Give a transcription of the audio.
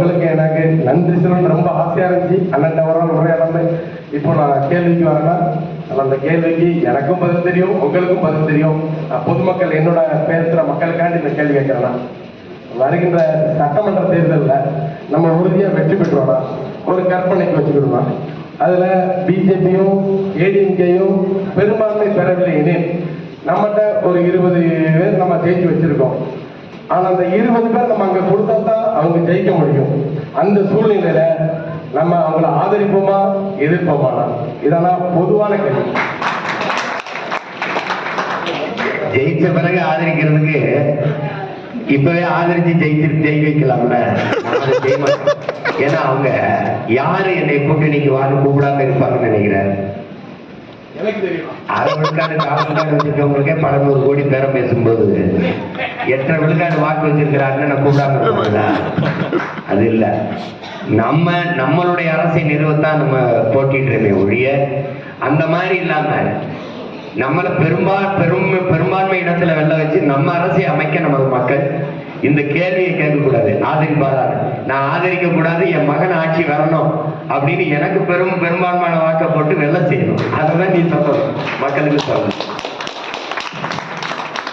உங்களுக்கு எனக்கு நன்றி சொல்லணும்னு ரொம்ப ஆசையா இருந்துச்சு. அண்ணன் வர உரையாடமே. இப்போ நான் கேள்விக்கு வரேன்னா, அந்த கேள்விக்கு எனக்கும் பதில் தெரியும், உங்களுக்கும் பதில் தெரியும். பொதுமக்கள் என்னோட பேசுற மக்களுக்காண்டி இந்த கேள்வி கேட்கிறேன்னா, வருகின்ற சட்டமன்ற தேர்தலில் நம்ம உறுதியா வெற்றி பெற்றோம்னா ஒரு கற்பனைக்கு வச்சுக்கிடுவோம். அதுல பிஜேபியும் ஏடிஎம்கேயும் பெரும்பான்மை பெறவில்லை எனில் நம்மகிட்ட ஒரு 20 பேர் நம்ம ஜெயிச்சு வச்சிருக்கோம். ஆனா அந்த 20 பேர் நம்ம அங்க கொடுத்தா தான் அவங்க ஜெயிக்க முடியும். அந்த சூழ்நிலையில நம்ம அவங்கள ஆதரிப்போமா எதிர்ப்போமானா? இதெல்லாம் பொதுவான கேள்வி. ஜெயிச்ச பிறகு ஆதரிக்கிறதுக்கு இப்பவே ஆதரிச்சு ஜெயிக்க வைக்கலாம்ல. ஏன்னா அவங்க யாரு என்னை கூட்டணிக்கு வாங்க கூப்பிடாம இருப்பாங்கன்னு நினைக்கிறேன். அரை விழுக்காடு 4 விழுக்காடு வச்சிருக்கவங்களுக்கே பல 100 கோடி பேரம் பேசும்போது 8 விழுக்காடு வாக்கு வச்சிருக்கிறாருன்னு நான் கூப்பிடாம இருப்பாங்களா? அது இல்ல. நம்மளுடைய அரசை நிறுவத்தான் நம்ம போட்டிட்டுமே ஒழிய அந்த மாதிரி இல்லாம நம்மளை பெரும்பான்மை இடத்துல வெல்ல வச்சு நம்ம அரசை அமைக்க நமது மக்கள் இந்த கேள்வியை கேட்கக்கூடாது. ஆதரிப்பாரா? நான் ஆதரிக்க கூடாது, என் மகன் ஆட்சி வரணும் அப்படின்னு எனக்கு பெரும்பான்மையான வாக்க போட்டு வெல்ல செய்யணும். அதான் நீ சொல்லணும், மக்களுக்கு சொல்லணும்.